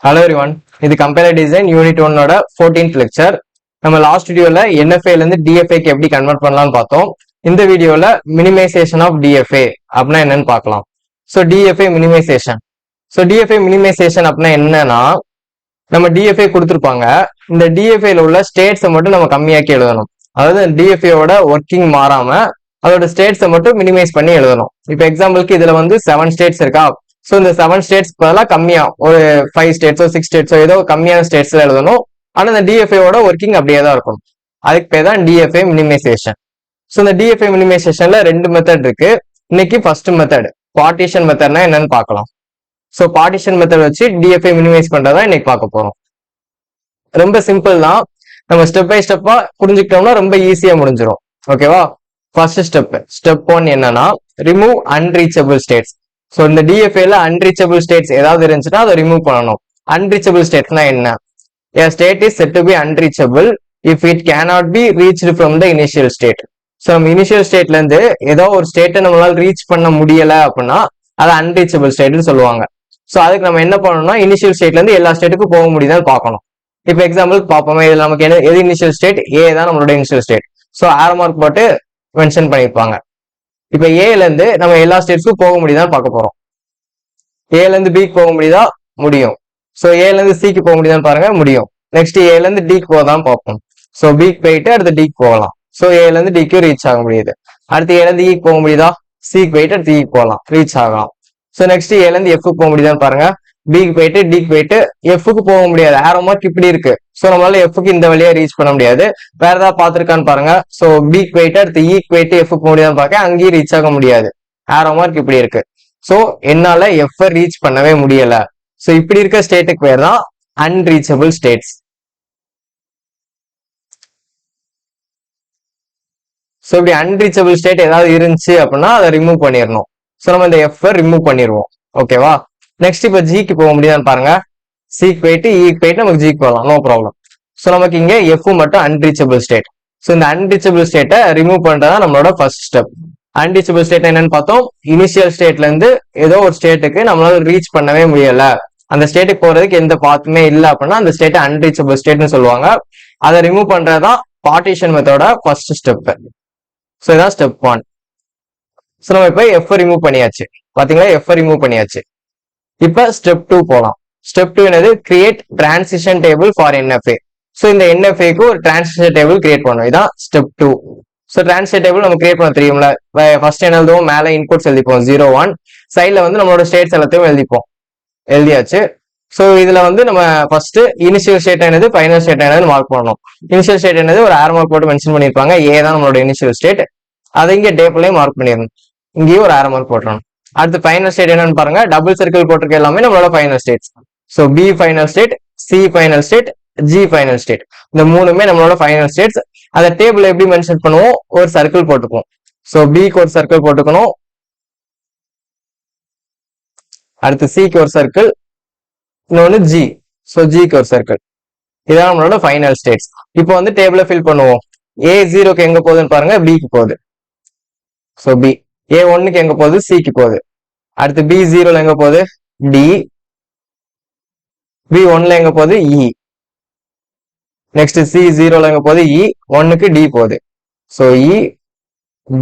Hello everyone. இது compiler design unit 1 14th lecture. நம்ம last வீடியோல NFA ல இருந்து DFA க்கு எப்படி கன்வெர்ட் பண்ணலாம்னு பார்த்தோம். இந்த வீடியோல மினிமைசேஷன் ஆஃப் DFA அப்படின்னா என்னன்னு பார்க்கலாம். So DFA minimization. So DFA minimization அப்படின்னா என்னன்னா, நம்ம DFA கொடுத்துருப்பாங்க. இந்த DFA ல உள்ள ஸ்டேட்ஸை மட்டும் நம்ம கம்மியாக்கி எழுதணும். அதாவது DFA ஓட ஒர்க்கிங் மாறாம அதோட ஸ்டேட்ஸை மட்டும் மினிமைஸ் பண்ணி எழுதணும். இப்போ எக்ஸாம்பிளுக்கு இதுல வந்து 7 ஸ்டேட்ஸ் இருக்கா. ஸோ இந்த 7 ஸ்டேட்ஸ் பதிலாக கம்மியா ஒரு 5 ஸ்டேட்ஸோ 6 ஸ்டேட்ஸோ ஏதோ கம்மியான ஸ்டேட்ஸ்ல எழுதணும். ஆனா இந்த டிஎஃப்ஏவோட ஒர்க்கிங் அப்படியே தான் இருக்கும். அதுக்கு பேர் தான் டிஎஃப்ஏ மினிமைசேஷன். ஸோ இந்த டிஎஃப்ஏ மினிமைசேஷன்ல 2 மெத்தட் இருக்கு. இன்னைக்கு ஃபர்ஸ்ட் மெத்தட் பார்ட்டிஷன் மெத்தட்னா என்னன்னு பார்க்கலாம். ஸோ பார்ட்டிஷன் மெத்தட் வச்சு டிஎஃப்ஏ மினிமைஸ் பண்றதா இன்னைக்கு பார்க்க போறோம். ரொம்ப சிம்பிள் தான். நம்ம ஸ்டெப் பை ஸ்டெப்பா புரிஞ்சுக்கிட்டோம்னா ரொம்ப ஈஸியா முடிஞ்சிடும். ஓகேவா? ஃபர்ஸ்ட் ஸ்டெப் 1 என்னன்னா ரிமூவ் அன்ரீச்சபிள் ஸ்டேட்ஸ். ஸோ இந்த டிஎஃப்ஏல அன்ரீச்சபிள் ஸ்டேட்ஸ் ஏதாவது இருந்துச்சுன்னா அதை ரிமூவ் பண்ணணும். அன்ரீச்சபிள் ஸ்டேட்ஸ்னா என்ன? A state is said to be unreachable if it cannot be reached from the initial state. So நம்ம இனிஷியல் ஸ்டேட்ல இருந்து ஏதோ ஒரு ஸ்டேட்டை நம்மளால ரீச் பண்ண முடியல அப்படின்னா அதை அன்ரீச்சபிள் ஸ்டேட்னு சொல்லுவாங்க. ஸோ அதுக்கு நம்ம என்ன பண்ணணும்னா இனிஷியல் ஸ்டேட்ல இருந்து எல்லா ஸ்டேட்டுக்கும் போக முடியுதான்னு பார்க்கணும். இப்போ எக்ஸாம்பிளுக்கு பார்ப்போமே, இதுல நமக்கு எது இனிஷியல் ஸ்டேட்? ஏ தான் நம்மளோட initial state. So arrow mark போட்டு மென்ஷன் பண்ணியிருப்பாங்க. இப்ப ஏல இருந்து நம்ம எல்லா ஸ்டேட்ஸ்க்கும் போக முடியுதான்னு பார்க்க போறோம். ஏல இருந்து பிக்கு போக முடியுதா? முடியும். சோ ஏல இருந்து சிக்கு போக முடியுதான்னு பாருங்க, முடியும். நெக்ஸ்ட் ஏல இருந்து டிக்கு போதான் பார்ப்போம். சோ பிக்கு போயிட்டு அடுத்து டிக்கு போகலாம். சோ ஏல இருந்து டிக்கு ரீச் ஆக முடியுது. அடுத்து ஏல இருந்து ஈக்கு போக முடியுதா? சிக்கு போயிட்டு அடுத்து ஈக்கு போகலாம், ரீச் ஆகலாம். சோ நெக்ஸ்ட் ஏல இருந்து எஃப்க்கு போக முடியுதான்னு பாருங்க. பிக்கு போயிட்டு டிக்கு போயிட்டு எஃப்க்கு போக முடியாது. ஆரோ மார்க் இப்படி இருக்கு. சோ நம்மளால எஃப்க்கு இந்த வழியா ரீச் பண்ண முடியாது. வேற ஏதாவது பாத்துருக்கான்னு பாருங்க. சோ பிக்கு போயிட்டு அடுத்து ஈக்கு போயிட்டு எஃப்க்கு போக முடியாதுன்னு பாக்க அங்கேயும் ரீச் ஆக முடியாது. ஆரோ மார்க் இப்படி இருக்கு. சோ என்னால எஃப் ரீச் பண்ணவே முடியல. சோ இப்படி இருக்க ஸ்டேட்டுக்கு பேர் தான் அன்ரீச்சபிள் ஸ்டேட்ஸ். சோ இப்படி அன்ரீச்சபிள் ஸ்டேட் ஏதாவது இருந்துச்சு அப்படின்னா அதை ரிமூவ் பண்ணிடணும். சோ நம்ம இந்த எஃப் ரிமூவ் பண்ணிடுவோம். ஓகேவா? நெக்ஸ்ட் இப்ப ஜிக்கு போக முடியுதான்னு பாருங்க. சிக்கு போயிட்டு ஈக்கு போயிட்டு நமக்கு ஜிக்கு போகலாம், நோ ப்ராப்ளம். சோ நமக்கு இங்க எஃப் மட்டும் அன்ரீச்சபிள் ஸ்டேட். சோ இந்த அன்ரீச்சபிள் ஸ்டேட்டை ரிமூவ் பண்றதா நம்மளோட ஃபர்ஸ்ட் ஸ்டெப். அன்ரீச்சபிள் ஸ்டேட் என்னன்னு பார்த்தோம். இனிஷியல் ஸ்டேட்ல இருந்து ஏதோ ஒரு ஸ்டேட்டுக்கு நம்மளால ரீச் பண்ணவே முடியல, அந்த ஸ்டேட்டுக்கு போறதுக்கு எந்த பாத்துமே இல்லை அப்படின்னா அந்த ஸ்டேட் அன்ரீச்சபிள் ஸ்டேட்னு சொல்லுவாங்க. அதை ரிமூவ் பண்றதுதான் பார்ட்டிஷன் மெத்தடோட ஃபர்ஸ்ட் ஸ்டெப். ஸோ இதான் ஸ்டெப் 1. ஸோ நம்ம இப்போ எஃப் ரிமூவ் பண்ணியாச்சு. பாத்தீங்களா, எஃப் ரிமூவ் பண்ணியாச்சு. இப்ப ஸ்டெப் 2 போலாம். ஸ்டெப் 2 என்னது? Create transition table for NFA. So இந்த NFAக்கு ஒரு டிரான்சிஷன் டேபிள் கிரியேட் பண்ணணும். இதான் ஸ்டெப் 2. ஸோ டிரான்சிஷன் டேபிள் நம்ம கிரியேட் பண்ண தெரியும்ல. ஃபர்ஸ்ட் என்ன எழுதுவோம்? மேல இன்புட்ஸ் எழுதிப்போம் 0 1. சைட்ல வந்து நம்மளோட ஸ்டேட்ஸ் எல்லாத்தையும் எழுதிப்போம். எழுதியாச்சு. ஸோ இதுல வந்து நம்ம ஃபர்ஸ்ட் இனிஷியல் ஸ்டேட் என்னது, ஃபைனல் ஸ்டேட் என்னது மார்க் பண்ணணும். இனிஷியல் ஸ்டேட் என்னது ஒரு ஆரோ மார்க் போட்டு மென்ஷன் பண்ணிருப்பாங்க. ஏ தான் நம்மளோட இனிஷியல் ஸ்டேட். அதை இங்க டேபிளையும் மார்க் பண்ணிடணும். இங்கேயும் ஒரு ஆரோ மார்க் போட்டுறணும். அடுத்து ஃபைனல் ஸ்டேட் என்னன்னு பாருங்க. டபுள் சர்க்கிள் போட்டிருக்க எல்லாமே நம்மளோட final states. So B final state, C final state, G final state. இந்த மூணுமே நம்மளோட ஃபைனல் ஸ்டேட்ஸ். அந்த டேபிள் எப்படி மென்ஷன் பண்ணுவோம்? ஒரு சர்க்கிள் போட்டுக்குவோம். ஸோ பிக்கு ஒரு சர்க்கிள் போட்டுக்கணும். அடுத்து சிக்கு ஒரு சர்க்கிள், இன்னொன்னு ஜி. ஸோ ஜிக்கு ஒரு சர்க்கிள். இதான் நம்மளோட ஃபைனல் ஸ்டேட்ஸ். இப்போ வந்து டேபிளை ஃபில் பண்ணுவோம். ஏ 0க்கு எங்க போகுதுன்னு பாருங்க, பிக்கு போகுது. So B. ஏ 1க்கு எங்க போகுது? சிக்கு போகுது. அடுத்து பி 0ல எங்க போகுது? டி. பி 1ல எங்க போகுது? இ. நெக்ஸ்ட் சி 0ல எங்க போகுது? இ. 1க்கு டி போகுது. ஸோ இ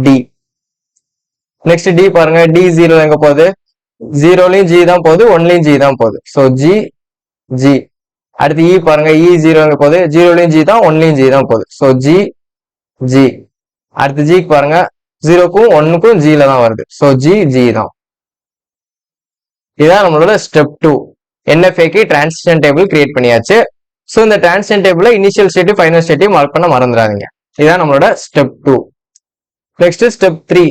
டி. நெக்ஸ்ட் டி பாருங்க. டி 0ல எங்க போகுது? 0லயும் ஜி தான் போகுது, 1லயும் ஜி தான் போகுது. So G G. அடுத்து இ பாருங்க. இ 0 எங்க போகுது? 0லயும் ஜி தான், 1லயும் ஜி தான் போகுது. So G G. அடுத்து ஜிக்கு பாருங்க. 0க்கும் 1க்கும் ஜில தான் வருது. ஸோ ஜி ஜி தான். இதான் நம்மளோட ஸ்டெப் 2. NFAக்கு டிரான்சிஷன் டேபிள் கிரியேட் பண்ணியாச்சு. ஸோ இந்த டிரான்சிஷன் டேபிள்ல இனிஷியல் ஸ்டேட் ஃபைனல் ஸ்டேட்டையும் மார்க் பண்ண மறந்துடாதீங்க. இதான் நம்மளோட ஸ்டெப் 2. Next step 3.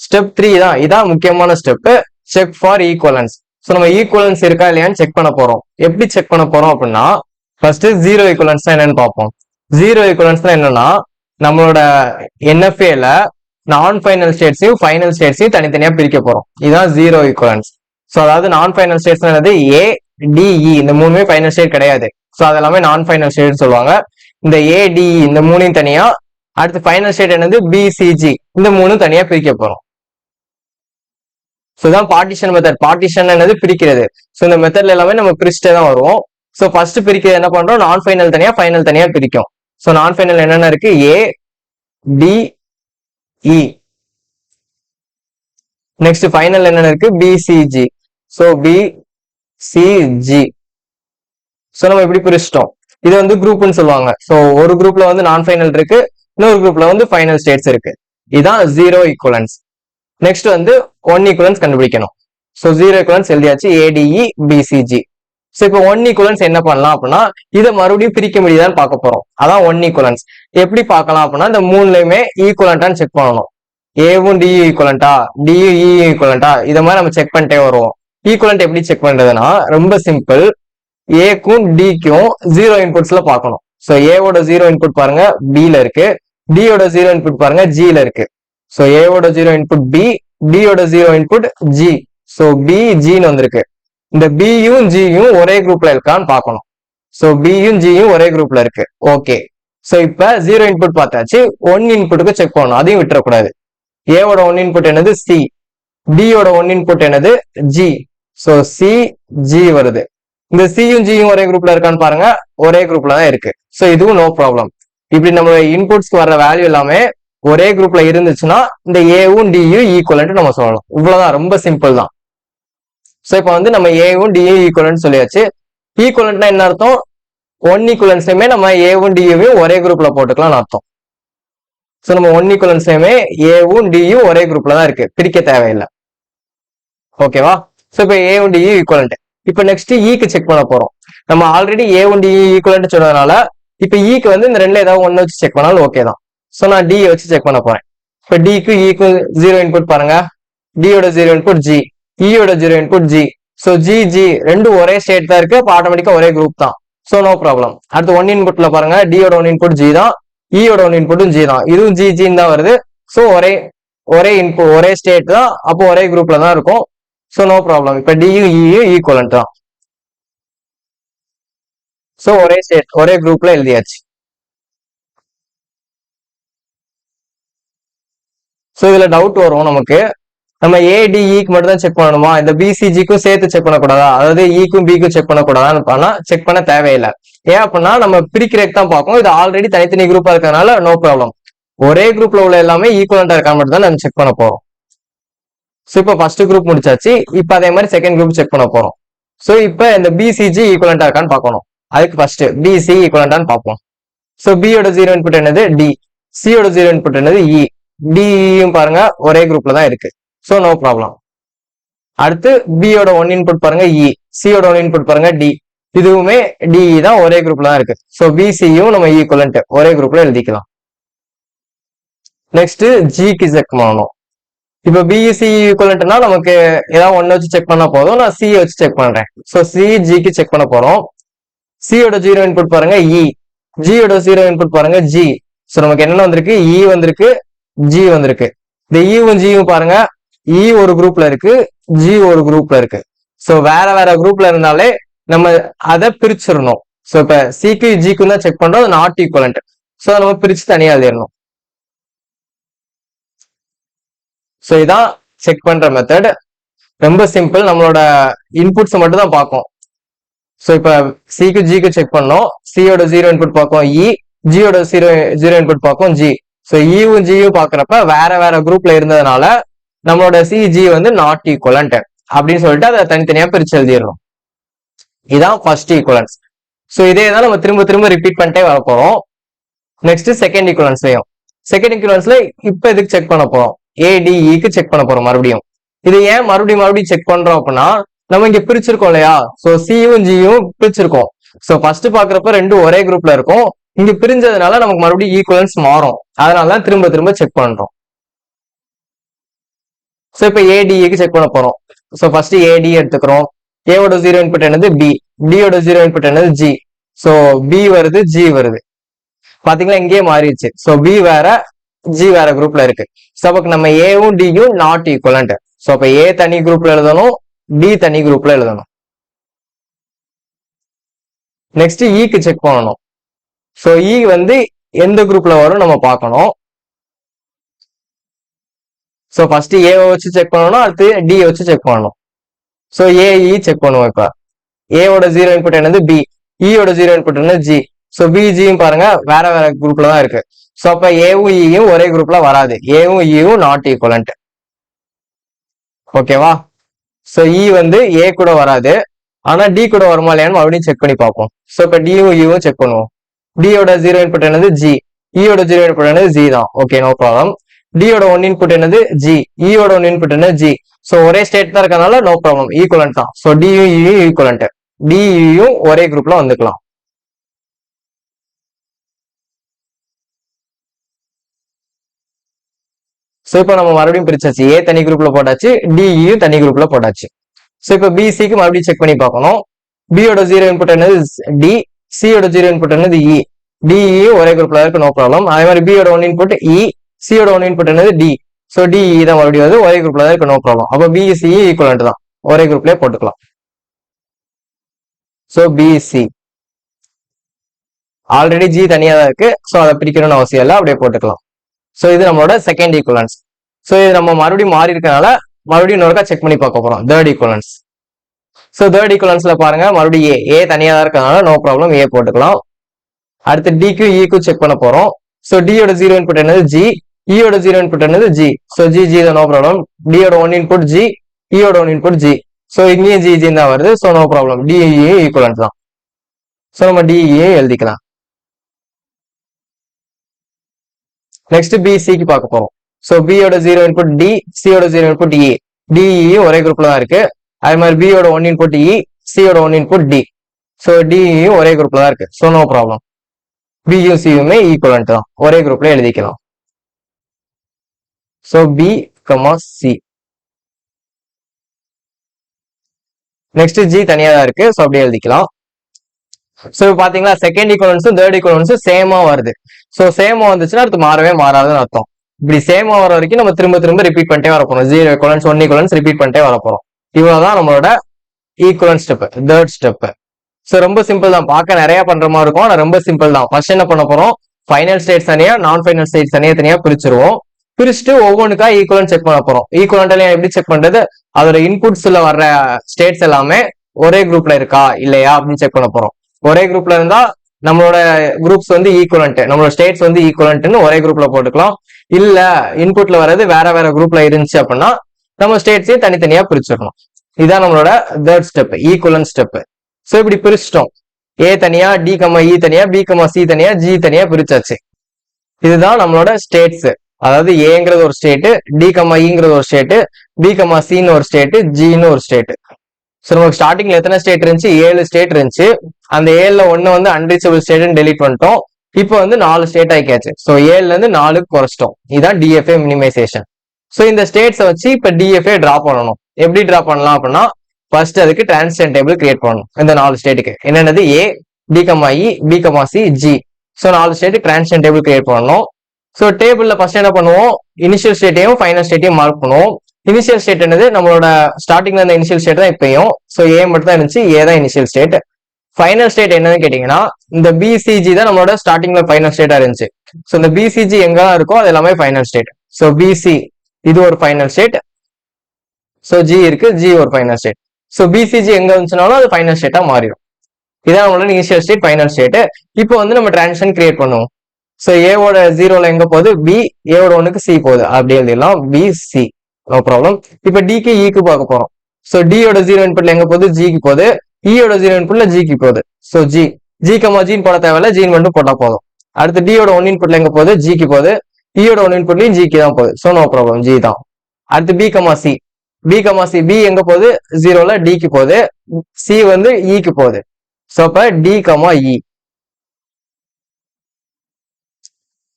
ஸ்டெப் 3 தான், இதான் முக்கியமான step. Check for equivalence. So நம்ம ஈக்குவலன்ஸ் இருக்கா இல்லையான்னு செக் பண்ண போறோம். எப்படி செக் பண்ண போறோம் அப்படின்னா, ஃபர்ஸ்ட் ஜீரோ ஈக்குவலன்ஸ் என்னன்னு பார்ப்போம். ஜீரோ ஈக்குவலன்ஸ் என்னன்னா, நம்மளோட NFAல நான் ஃபைனல் ஸ்டேட்ஸையும் ஃபைனல் ஸ்டேட்ஸையும் தனித்தனியா பிரிக்க போறோம். இதுதான் ஜீரோ ஈக்குவலன்ஸ். ஸோ அதாவது நான் ஃபைனல் ஸ்டேட்ஸ் என்னது? ஏ டிஇ. இந்த மூணுமே ஃபைனல் ஸ்டேட் கிடையாது. ஸோ அதெல்லாமே நான் ஃபைனல் ஸ்டேட் சொல்லுவாங்க. இந்த ஏடிஇ இந்த மூணையும் தனியா, அடுத்து ஃபைனல் ஸ்டேட் என்னது? பிசிஜி. இந்த மூணும் தனியா பிரிக்க போறோம். ஸோ இதான் பார்ட்டிஷன் மெத்தட். பார்ட்டிஷன் என்னது? பிரிக்கிறது. ஸோ இந்த மெத்தட்ல எல்லாமே நம்ம பிரிச்சுட்டே தான் வருவோம். ஸோ ஃபர்ஸ்ட் பிரிக்கிறது என்ன பண்றோம், நான் ஃபைனல் தனியா ஃபைனல் தனியா பிரிக்கும். ஸோ நான் ஃபைனல் என்னென்ன இருக்கு, ஏ டி இ. நெக்ஸ்ட் ஃபைனல் என்னென்ன இருக்கு, பிசிஜி. So BCG. ஸோ நம்ம இப்படி பிரிச்சிட்டோம். இது வந்து குரூப்னு சொல்லுவாங்க. ஸோ ஒரு குரூப்ல வந்து நான் ஃபைனல் இருக்கு, இன்னொரு குரூப்ல வந்து ஃபைனல் ஸ்டேட்ஸ் இருக்கு. இதுதான் ஜீரோ ஈக்குவலன்ஸ். நெக்ஸ்ட் வந்து ஒன் ஈக்குவலன்ஸ் கண்டுபிடிக்கணும். ஸோ ஜீரோ ஈக்குவலன்ஸ் எழுதியாச்சு, ஏடிஇ பிசிஜி. ஸோ இப்போ ஒன் ஈக்குவலன்ஸ் என்ன பண்ணலாம் அப்படின்னா, இதை மறுபடியும் பிரிக்க முடியுதான்னு பார்க்க போறோம். அதான் ஒன் ஈக்குவலன்ஸ். எப்படி பார்க்கலாம் அப்படின்னா, இந்த மூணுலயுமே ஈக்குவலண்டான்னு செக் பண்ணணும். ஏவும் டியூ ஈக்குவலண்டா, டியூ இ ஈக்குவலண்டா, இதை மாதிரி நம்ம செக் பண்ணிட்டே வருவோம். ஈக்குவலண்ட் எப்படி செக் பண்றதுன்னா ரொம்ப சிம்பிள். ஏக்கும் டிக்கும் ஜீரோ இன்புட்ஸ்ல பார்க்கணும். ஸோ ஏவோட ஜீரோ இன்புட் பாருங்க பில இருக்கு, டியோட ஜீரோ இன்புட் பாருங்க ஜில இருக்கு. ஸோ ஏவோட ஜீரோ இன்புட் பி, டியோட zero input G. So B ஜின்னு வந்திருக்கு. இந்த பியும் ஜியும் ஒரே குரூப்ல இருக்கான்னு பார்க்கணும். ஸோ பியும் ஜியும் ஒரே குரூப்ல இருக்கு. ஓகே. ஸோ இப்ப ஜீரோ இன்புட் பார்த்தாச்சு, ஒன் இன்புட்டுக்கு செக் பண்ணணும், அதையும் விட்டுறக்கூடாது. ஏவோட ஒன் இன்புட் என்னது சி, டியோட ஒன் இன்புட் என்னது ஜி. ஸோ சி ஜி வருது. இந்த சியும் ஜியும் ஒரே குரூப்ல இருக்கான்னு பாருங்க, ஒரே குரூப்ல தான் இருக்கு. ஸோ இதுவும் நோ ப்ராப்ளம். இப்படி நம்ம இன்புட்ஸ்க்கு வர்ற வேல்யூ எல்லாமே ஒரே குரூப்ல இருந்துச்சுன்னா இந்த ஏவும் டியும் ஈக்குவலன்ட் நம்ம சொல்லலாம். இவ்வளவுதான், ரொம்ப சிம்பிள் தான். ஸோ இப்போ வந்து நம்ம ஏவும் டியும் ஈக்குவலன்ட் சொல்லியாச்சு. ஈக்குவலன்ட்னா என்ன அர்த்தம், ஒன் ஈக்குவலன்ஸ்லயுமே நம்ம ஏவும் டியும் ஒரே குரூப்ல போட்டுக்கலாம்னு அர்த்தம். ஸோ நம்ம ஒன் ஈக்குவலன்ஸ்லயுமே ஏவும் டியும் ஒரே குரூப்ல தான் இருக்கு, பிரிக்க தேவையில்லை. ஓகேவா? ஸோ இப்போ ஏவும் டியும் ஈக்குவலன்ட். இப்போ நெக்ஸ்ட் ஈக்கு செக் பண்ண போறோம். நம்ம ஆல்ரெடி ஏவும் டி ஈக்குவலன்ட் சொன்னதுனால இப்போ ஈக்கு வந்து இந்த ரெண்டுல ஏதாவது ஒன்னு வச்சு செக் பண்ணாலும் ஓகே தான். ஸோ நான் டி வச்சு செக் பண்ண போறேன். இப்போ டிக்கு ஈக்கு ஜீரோ இன்புட் பாருங்க, டியோட ஜீரோ இன்புட் ஜி, இயோட zero input G. So G G ரெண்டும் ஒரே ஸ்டேட் தான் இருக்கு, அப்போ ஆட்டோமேட்டிக்கா ஒரே குரூப் தான். So no problem. அடுத்து ஒன் இன்புட்ல பாருங்க, டியோட ஒன் இன்புட் ஜி தான், இயோட ஒன் இன்புட்டும் ஜி தான், இதுவும் ஜி ஜின்னு தான் வருது. ஸோ ஒரே இன்புட் ஒரே ஸ்டேட் தான், அப்போ ஒரே குரூப்ல தான் இருக்கும். So no problem. இப்போ டியும் இயும் ஈக்குவலன்ட் தான். ஸோ ஒரே ஸ்டேட் ஒரே குரூப்ல எழுதியாச்சு. ஸோ இதுல டவுட் வரும் நமக்கு, நம்ம ஏடிஇக்கு மட்டும் தான் செக் பண்ணணுமா, இந்த பிசிஜிக்கும் சேர்த்து செக் பண்ணக்கூடாதா, அதாவது இக்கும் பிக்கும் செக் பண்ணக்கூடாதான்னு செக் பண்ண தேவையில்லை. ஏன் அப்படின்னா நம்ம பிரிக்கிறதுக்கு தான் பார்ப்போம். இது ஆல்ரெடி தனித்தனி குரூப்பா இருக்கிறதுனால நோ ப்ராப்ளம். ஒரே குரூப்ல உள்ள எல்லாமே ஈக்குவலண்டா இருக்கா மட்டும் தான் நம்ம செக் பண்ண போறோம். ஸோ இப்போ ஃபர்ஸ்ட் குரூப் முடிச்சாச்சு. இப்போ அதே மாதிரி செகண்ட் குரூப் செக் பண்ண போறோம். ஸோ இப்போ இந்த பிசிஜி ஈக்குவலண்டா இருக்கான்னு பார்க்கணும். அதுக்கு ஃபர்ஸ்ட் பிசி ஈக்குவலண்டான்னு பார்ப்போம். ஸோ பியோட ஜீரோ இன்புட் என்னது டி, சியோட ஜீரோ இன்புட் என்னது இ, டியும் பாருங்க ஒரே குரூப்ல தான் இருக்கு. So no problem. அடுத்து பியோட ஒன் இன்புட் பாருங்க இ, சியோட ஒன் இன்புட் பாருங்க டி, இதுவுமே டிஇ தான் ஒரே குரூப்ல தான் இருக்கு. ஸோ பிசியும் நம்ம ஈக்குவலண்ட் ஒரே குரூப்ல எழுதிக்கலாம். நெக்ஸ்ட் ஜிக்கு செக் பண்ணணும். இப்போ பிஇசி ஈக்குவலண்ட்னா நமக்கு ஏதாவது ஒன்னு வச்சு செக் பண்ணா போதும், நான் சி வச்சு செக் பண்றேன். ஸோ சி ஜிக்கு செக் பண்ண போறோம். சியோட ஜீரோ இன்புட் பாருங்க இ, ஜியோட ஜீரோ இன்புட் பாருங்க ஜி. ஸோ நமக்கு என்ன வந்திருக்கு, இ வந்திருக்கு, ஜி வந்திருக்கு. இந்த இவும் ஜியும் பாருங்க, இ ஒரு குரூப்ல இருக்கு, ஜி ஒரு குரூப்ல இருக்கு. ஸோ வேற வேற குரூப்ல இருந்தாலே நம்ம அதை பிரிச்சிடணும். ஸோ இப்ப சிக்கு ஜிக்கு தான் செக் பண்றோம், நாட் ஈக்குவலண்ட். ஸோ நம்ம பிரிச்சு தனியா எழுதிடணும். ஸோ இதான் செக் பண்ற மெத்தட். ரொம்ப சிம்பிள். நம்மளோட இன்புட்ஸ் மட்டும் தான் பார்க்கும். ஸோ இப்ப சிக்கு ஜிக்கு செக் பண்ணோம், சியோட ஜீரோ இன்புட் பார்க்கும் இ, ஜியோட ஜீரோ இன்புட் பார்க்கும் ஜி. ஸோ இவும் ஜியும் பாக்குறப்ப வேற வேற குரூப்ல இருந்ததுனால நம்மளோட சிஜி வந்து நாட் ஈக்குவலண்ட் அப்படின்னு சொல்லிட்டு அதை தனித்தனியா பிரிச்சு எழுதிடணும். இதான் ஃபர்ஸ்ட் ஈக்குவலன்ஸ். ஸோ இதே தான் நம்ம திரும்ப திரும்ப ரிப்பீட் பண்ணிட்டே வர போறோம். நெக்ஸ்ட் செகண்ட் ஈக்குவலன்ஸ்லயும், செகண்ட் ஈக்குவலன்ஸ்ல இப்ப எதுக்கு செக் பண்ண போறோம், ஏடிஇக்கு செக் பண்ண போறோம் மறுபடியும். இது ஏன் மறுபடியும் செக் பண்றோம் அப்படின்னா, நம்ம இங்க பிரிச்சிருக்கோம் இல்லையா, சோ சியும் ஜியும் பிரிச்சிருக்கோம். சோ ஃபர்ஸ்ட் பாக்குறப்ப ரெண்டும் ஒரே குரூப்ல இருக்கும், இங்க பிரிஞ்சதுனால நமக்கு மறுபடியும் ஈக்குவலன்ஸ் மாறும், அதனாலதான் திரும்ப திரும்ப செக் பண்றோம். சோ இப்ப ஏடிக்கு செக் பண்ண போறோம். சோ ஃபர்ஸ்ட் ஏடி எடுத்துக்கிறோம். ஏவோட ஜீரோ இன்புட் என்னது பி, டியோட ஜீரோ இன்புட் என்னது ஜி. சோ பி வருது, ஜி வருது. பாத்தீங்களா இங்கேயே மாறிடுச்சு. சோ பி வேற, ஜி வேற குரூப்ல இருக்கு. சோ அப்ப நம்ம ஏவும் டியும் நாட் ஈக்குவலண்ட். சோ அப்ப ஏ தனி குரூப்ல எழுதணும், டி தனி குரூப்ல எழுதணும். நெக்ஸ்ட் இக்கு செக் பண்ணணும். சோ இ வந்து எந்த குரூப்ல வரும் நம்ம பார்க்கணும். சோ ஃபர்ஸ்ட் ஏ வச்சு செக் பண்ணணும், அடுத்து டி வச்சு செக் பண்ணணும். சோ ஏஇ செக் பண்ணுவோம். இப்ப ஏவோட ஜீரோ இன்புட் என்னது பி, ஈயோட ஜீரோ இன்புட் என்னது ஜி. ஸோ பிஜியும் பாருங்க வேற வேற குரூப்ல தான் இருக்கு. ஸோ அப்ப ஏவும் இயும் ஒரே குரூப்ல வராது, ஏவும் இயும் நாட் ஈக்குவலண்ட். ஓகேவா? ஸோ இ வந்து ஏ கூட வராது, ஆனா டி கூட வருமா இல்லையான்னு மறுபடியும் செக் பண்ணி பார்ப்போம். ஸோ இப்ப டியும் இயும் செக் பண்ணுவோம். டியோட ஜீரோ இன்புட் என்னது ஜி, இயோட ஜீரோ இன்புட் என்னது ஜி தான். Okay, no problem. டியோட ஒன் இன்புட் என்னது ஜி, இயோட ஒன் இன்புட் என்னது ஜி. ஸோ ஒரே ஸ்டேட் தான் இருக்கனால நோ ப்ராப்ளம், ஈக்குவலண்ட் தான். ஸோ டியும் இயும் ஈக்குவலண்ட், டியும் ஒரே குரூப்ல வந்துக்கலாம். ஸோ இப்போ நம்ம மறுபடியும் பிரிச்சாச்சு, ஏ தனி குரூப்ல போட்டாச்சு, டியும் தனி குரூப்ல போட்டாச்சு. ஸோ இப்போ பிசிக்கு மறுபடியும் செக் பண்ணி பார்க்கணும். பியோட ஜீரோ இன்புட் என்னது டி, சியோட ஜீரோ இன்புட் என்னது இ, டிஇயும் ஒரே குரூப்ல இருக்கு, நோ ப்ராப்ளம். அதே மாதிரி பியோட ஒன் இன்புட் இ, சியோட ஒன் இன்புட் என்னது டி. ஸோ டிஇ தான் மறுபடியும் வந்து ஒரே குரூப்ல தான் இருக்கு, நோ ப்ராப்ளம். அப்போ பிசி ஈக்குவலண்ட் தான், ஒரே குரூப்லயே போட்டுக்கலாம். ஸோ பிசி ஆல்ரெடி ஜி தனியா தான் இருக்கு, ஸோ அதை பிரிக்கணும்னு அவசியம் இல்லை, அப்படியே போட்டுக்கலாம். ஸோ இது நம்மளோட செகண்ட் ஈக்குவலன்ஸ். ஸோ இது நம்ம மறுபடியும் மாறி இருக்கனால மறுபடியும் இன்னொருக்கா செக் பண்ணி பார்க்க போறோம் தேர்ட் ஈக்குவலன்ஸ். ஸோ தேர்ட் ஈக்குவலன்ஸ்ல பாருங்க மறுபடியும் ஏ தனியா தான் இருக்கனால நோ ப்ராப்ளம், ஏ போட்டுக்கலாம். அடுத்து டிக்கு இக்கு செக் பண்ண போறோம். ஸோ டியோட ஜீரோ இன்புட் என்னது ஜி, இயோட ஜீரோ இன்புட் என்னது ஜி. ஸோ ஜி தான், நோ ப்ராப்ளம். டியோட ஒன் இன்புட் ஜி, இயோட ஒன் இன்புட் ஜி. ஸோ இங்கேயும் ஜி தான் வருது, so no problem, D E equivalent தான். ஸோ நம்ம டிஇ எழுதிக்கலாம். நெக்ஸ்ட் பிசிக்கு பார்க்க போறோம். ஸோ பியோட ஜீரோ இன்புட் டி, சியோட ஜீரோ இன்புட் இ, டிஇ ஒரே குரூப்ல தான் இருக்கு. அதே மாதிரி பியோட ஒன் இன்புட் இ, சியோட ஒன் இன்புட் டி. ஸோ டிஇயும் ஒரே குரூப்ல தான் இருக்கு, ஸோ நோ ப்ராப்ளம். பியும் சியுமே ஈக்குவலண்ட் தான், ஒரே குரூப்ல எழுதிக்கலாம். So B C. Next G தனியா தான் இருக்கு, ஸோ அப்படியே எழுதிக்கலாம். ஸோ பாத்தீங்களா செகண்ட் ஈக்குவலன்ஸும் தேர்ட் ஈக்குவலன்ஸும் சேமா வருது. ஸோ சேமா வந்துச்சுன்னா அடுத்து மாறவே மாறாதுன்னு அர்த்தம். இப்படி சேமா வர வரைக்கும் நம்ம திரும்ப திரும்ப ரிப்பீட் பண்ணிட்டே வர போறோம். Zero equivalence, one equivalence repeat பண்ணிட்டே வர போறோம். இவ்வளவுதான் நம்மளோட equivalence step, third step. So ரொம்ப சிம்பிள் தான், பார்க்க நிறைய பண்ற மாதிரி இருக்கும், ஆனா ரொம்ப சிம்பிள் தான். ஃபர்ஸ்ட் என்ன பண்ண போறோம், ஃபைனல் ஸ்டேட்ஸ் தனியா, நான் ஃபைனல் ஸ்டேட்ஸ் தனியா பிரிச்சிருவோம். பிரிச்சுட்டு ஒவ்வொன்றுக்கா ஈக்குவலன்ட் செக் பண்ண போறோம். ஈக்குவலண்ட் எப்படி செக் பண்றது, அதோட இன்புட்ஸ்ல வர்ற ஸ்டேட்ஸ் எல்லாமே ஒரே குரூப்ல இருக்கா இல்லையா அப்படின்னு செக் பண்ண போறோம். ஒரே குரூப்ல இருந்தா நம்மளோட குரூப்ஸ் வந்து ஈக்குவலண்ட், நம்மளோட ஸ்டேட்ஸ் வந்து ஈக்குவலண்ட்னு ஒரே குரூப்ல போட்டுக்கலாம். இல்ல இன்புட்ல வர்றது வேற வேற குரூப்ல இருந்துச்சு அப்படின்னா நம்ம ஸ்டேட்ஸையும் தனித்தனியா பிரிச்சிடணும். இதுதான் நம்மளோட third step, equivalent step. So இப்படி பிரிச்சிட்டோம், ஏ தனியா, டி கமா இ தனியா, பி கமா சி தனியா, ஜி தனியா பிரிச்சாச்சு. இதுதான் நம்மளோட ஸ்டேட்ஸ். அதாவது ஏங்கிறது ஒரு ஸ்டேட், டி கமா இங்கிறது ஒரு ஸ்டேட், பி கமா சின்னு ஒரு ஸ்டேட், ஜின்னு ஒரு ஸ்டேட். ஸோ நமக்கு ஸ்டார்டிங்ல எத்தனை ஸ்டேட் இருந்துச்சு, 7 ஸ்டேட் இருந்துச்சு. அந்த 7ல ஒன்னு வந்து அன்ரீச்சபிள் ஸ்டேட்னு டெலிட் பண்ணிட்டோம். இப்போ வந்து 4 ஸ்டேட் ஆயிக்காச்சு. ஸோ 7ல இருந்து 4க்கு குறைச்சிட்டோம். இதுதான் டிஎஃப்ஏ மினிமைசேஷன். ஸோ இந்த ஸ்டேட்ஸை வச்சு இப்ப டிஎஃப்ஏ டிரா பண்ணணும். எப்படி டிரா பண்ணலாம் அப்படின்னா ஃபர்ஸ்ட் அதுக்கு டிரான்சிஷன் டேபிள் கிரியேட் பண்ணணும். இந்த 4 ஸ்டேட்டுக்கு என்னென்னது, A, D comma E, B comma C, G. So 4 ஸ்டேட்டுக்கு டிரான்சிஷன் டேபிள் கிரியேட் பண்ணணும். ஸோ டேபிள்ல ஃபர்ஸ்ட் என்ன பண்ணுவோம், இனிஷியல் ஸ்டேட்டையும் ஃபைனல் ஸ்டேட்டையும் மார்க் பண்ணுவோம். இனிஷியல் ஸ்டேட் என்னது, நம்மளோட ஸ்டார்டிங்ல இருந்த இனிஷியல் ஸ்டேட் தான் இப்பயும். ஸோ ஏ மட்டும் தான் இருந்துச்சு, ஏ தான் இனிஷியல் ஸ்டேட். ஃபைனல் ஸ்டேட் என்னன்னு கேட்டீங்கன்னா இந்த பிசிஜி தான் நம்மளோட ஸ்டார்டிங்ல ஃபைனல் ஸ்டேட்டா இருந்துச்சு. ஸோ இந்த பிசிஜி எங்கெல்லாம் இருக்கோ அது எல்லாமே ஃபைனல் ஸ்டேட். ஸோ பிசி இது ஒரு ஃபைனல் ஸ்டேட். ஸோ ஜி இருக்கு, ஜி ஒரு ஃபைனல் ஸ்டேட். ஸோ பிசிஜி எங்க இருந்துச்சுனாலும் அது ஃபைனல் ஸ்டேட்டா மாறிடும். இதான் நம்மளோட இனிஷியல் ஸ்டேட், ஃபைனல் ஸ்டேட். இப்போ வந்து நம்ம டிரான்சிஷன் கிரியேட் பண்ணுவோம். ஸோ ஏவோட ஜீரோல எங்க போகுது, பி, ஏவோட ஒன்னுக்கு சி போகுது, அப்படி எழுதிடலாம், பி சி, நோ ப்ராப்ளம். இப்ப டிக்கு இக்கு பார்க்க போறோம். ஸோ டியோட ஜீரோ இன்புட்ல எங்க போகுது, ஜிக்கு போகுது. இயோட ஜீரோ இன்புட்ல ஜிக்கு போகுது. ஸோ ஜி, ஜி கமா ஜின்னு போட தேவையில்ல, ஜீன் மட்டும் போட்டா போதும். அடுத்து டியோட ஒன் இன்புட்ல எங்க போகுது, ஜிக்கு போகுது. இயோட ஒன் இன்புட்லயும் ஜிக்கு தான் போகுது. ஸோ நோ ப்ராப்ளம், ஜி தான். அடுத்து B comma C, B comma C, B எங்க போகுது, ஜீரோல டிக்கு போகுது, சி வந்து இக்கு போகுது. ஸோ அப்ப டி கமா இ.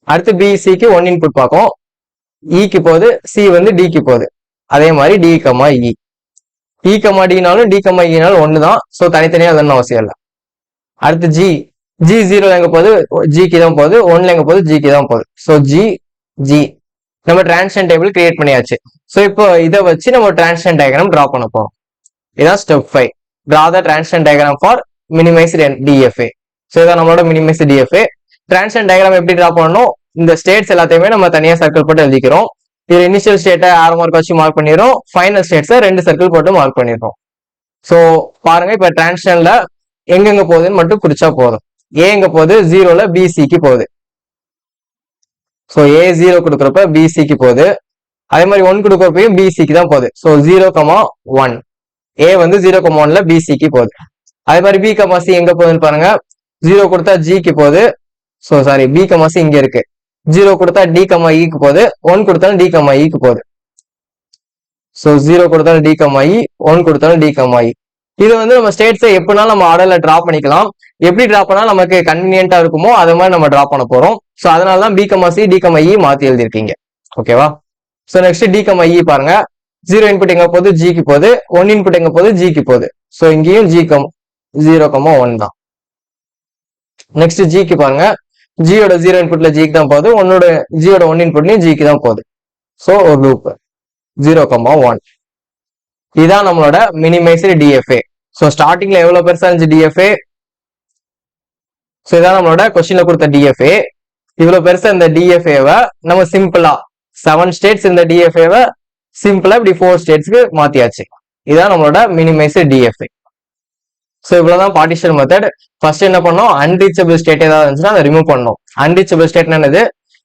அடுத்து பிசிக்கு ஒன் இன்புட் பார்க்கும், இக்கு போகுது, சி வந்து டிக்கு போகுது. அதே மாதிரி D comma E. E comma டினாலும் டி கமா இனாலும் ஒண்ணுதான். ஸோ தனித்தனியா அதெல்லாம் அவசியம் இல்லை. அடுத்து ஜி, ஜி ஜீரோ எங்க போகுது, ஜிக்கு தான் போகுது. ஒன்ல எங்க போகுது, ஜிக்கு தான் போகுது. So G, G. நம்ம டிரான்சிஷன் டேபிள் கிரியேட் பண்ணியாச்சு. ஸோ இப்போ இதை வச்சு நம்ம டிரான்சிஷன் டயக்ராம் டிரா பண்ண போறோம். இதான் step 5, draw the transition diagram for minimised TFA. So இதான் நம்மளோட மினிமைஸ்டு டிஎஃப்ஏ. டிரான்சிஷன் டயக்ராம் எப்படி டிரா பண்ணணும், இந்த ஸ்டேட்ஸ் எல்லாத்தையுமே நம்ம தனியா சர்க்கிள் போட்டு எழுதிக்கிறோம். இது இனிஷியல் ஸ்டேட்டை ஆரோ மார்க் வச்சு மார்க் பண்ணிடுறோம், ஃபைனல் ஸ்டேட்ஸை 2 சர்க்கிள் போட்டு மார்க் பண்ணிடுறோம். ஸோ பாருங்க, இப்ப டிரான்சிஷன்ல எங்கெங்க போகுதுன்னு மட்டும் குறிச்சா போதும். ஏ எங்க போகுது, 0ல பிசிக்கு போகுது. ஸோ ஏ 0 கொடுக்குறப்ப பிசிக்கு போகுது. அதே மாதிரி 1 கொடுக்குறப்பையும் பிசிக்கு தான் போகுது. ஸோ 0,1 ஏ வந்து 0,1ல பிசிக்கு போகுது. அதே மாதிரி பி கமா சி எங்க போகுதுன்னு பாருங்க. 0 கொடுத்தா ஜிக்கு போகுது. So sorry, B comma C இங்க இருக்கு. 0 கொடுத்தா டி கமா இக்கு போகுது. 1 கொடுத்தாலும் டி கமா இக்கு போகுது. ஸோ 0 கொடுத்தாலும் டி கமா இ, 1 கொடுத்தாலும் டி கமா இ. இது வந்து நம்ம ஸ்டேட்ஸை எப்படினாலும் நம்ம ஆர்டர்ல டிரா பண்ணிக்கலாம். எப்படி டிரா பண்ணா நமக்கு கன்வீனியன்டா இருக்குமோ அதை மாதிரி நம்ம டிரா பண்ண போறோம். ஸோ அதனால தான் B comma C D comma E மாத்தி எழுதிருக்கீங்க. ஓகேவா? So next D comma E பாருங்க. 0 இன்புட் எங்க போகுது, ஜிக்கு போகுது. 1 இன்புட் எங்க போகுது, ஜிக்கு போகுது. ஸோ இங்கேயும் ஜி 0,1 தான். நெக்ஸ்ட் ஜிக்கு பாருங்க. ஜியோட 0 இன்புட்ல ஜிக்கு தான் போகுது. ஜியோட 1 இன்புட்லயும் ஜிக்கு தான் போகுது. ஸோ ஒரு லூப் 0,1. இதுதான் நம்மளோட மினிமைஸ்டு டிஎஃப்ஏ. ஸோ ஸ்டார்டிங்ல எவ்வளவு பெருசா இருந்துச்சு டிஎஃப்ஏ. ஸோ இதான் நம்மளோட கொஸ்டின்ல கொடுத்த டிஎஃப்ஏ. இவ்வளவு பெருசா இந்த டிஎஃப்ஏவை நம்ம சிம்பிளா 7 ஸ்டேட்ஸ் இந்த டிஎஃப்ஏவை சிம்பிளா இப்படி 4 ஸ்டேட்ஸ்க்கு மாத்தியாச்சு. இதான் நம்மளோட மினிமைஸ்டு டிஎஃப்ஏ. ஸோ இவ்வளவுதான் பார்ட்டிஷன் மெத்தட். ஃபர்ஸ்ட் என்ன பண்ணோம், அன்ரீச்சபிள் ஸ்டேட் ஏதாவது இருந்துச்சுன்னா அதை ரிமூவ் பண்ணோம். அன்ரீச்சபிள் ஸ்டேட்னா என்னது,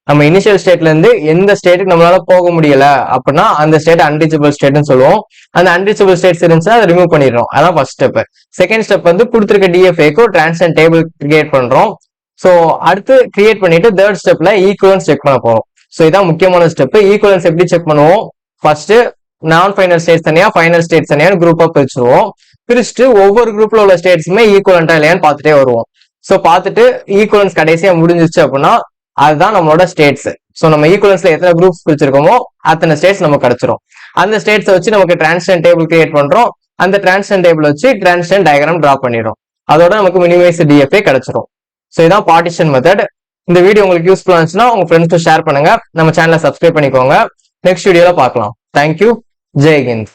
நம்ம இனிஷியல் ஸ்டேட்ல இருந்து எந்த ஸ்டேட்டுக்கு நம்மளால போக முடியல அப்படின்னா அந்த ஸ்டேட் அன்ரீச்சபிள் ஸ்டேட்னு சொல்லுவோம். அந்த அன்ரீச்சபிள் ஸ்டேட்ஸ் இருந்துச்சுன்னா அதை ரிமூவ் பண்ணிடுறோம். அதான் ஃபர்ஸ்ட் ஸ்டெப். செகண்ட் ஸ்டெப் வந்து கொடுத்துருக்க டிஎஃப்ஏக்கு டிரான்சிஷன் டேபிள் கிரியேட் பண்றோம். ஸோ அடுத்து கிரியேட் பண்ணிட்டு தேர்ட் ஸ்டெப்ல ஈக்குவலன்ஸ் செக் பண்ண போறோம். ஸோ இதான் முக்கியமான ஸ்டெப். ஈக்குவலன்ஸ் எப்படி செக் பண்ணுவோம், ஃபர்ஸ்ட் நான் ஃபைனல் ஸ்டேட்ஸ் தனியா, ஃபைனல் ஸ்டேட்ஸ் தனியா குரூப்பா பிரிச்சுருவோம். பிரிச்சுட்டு ஒவ்வொரு குரூப்ல உள்ள ஸ்டேட்ஸுமே ஈக்குவலண்டா இல்லையான்னு பார்த்துட்டே வருவோம். ஸோ பார்த்துட்டு ஈக்குவலன்ஸ் கடைசியா முடிஞ்சிச்சு அப்படின்னா அதுதான் நம்மளோட ஸ்டேட்ஸ். ஸோ நம்ம ஈக்குவலன்ஸ்ல எத்தனை குரூப்ஸ் பிரிச்சிருக்கோமோ அத்தனை ஸ்டேட்ஸ் நமக்கு கிடைச்சிரும். அந்த ஸ்டேட்ஸை வச்சு நமக்கு டிரான்சிஷன் டேபிள் கிரியேட் பண்றோம். அந்த டிரான்சிஷன் டேபிள் வச்சு டிரான்சிஷன் டயக்ராம் டிரா பண்ணிடும். அதோட நமக்கு மினிமைஸ் டிஎஃப்ஏ கிடைச்சிரும். ஸோ இதான் பார்ட்டிஷன் மெத்தட். இந்த வீடியோ உங்களுக்கு யூஸ்ஃபுல்லா இருந்துச்சுன்னா உங்க ஃப்ரெண்ட்ஸ்க்கு ஷேர் பண்ணுங்க. நம்ம சேனலை சப்ஸ்கிரைப் பண்ணிக்கோங்க. நெக்ஸ்ட் வீடியோல பார்க்கலாம். தேங்க்யூ. ஜெய் ஹிந்த்.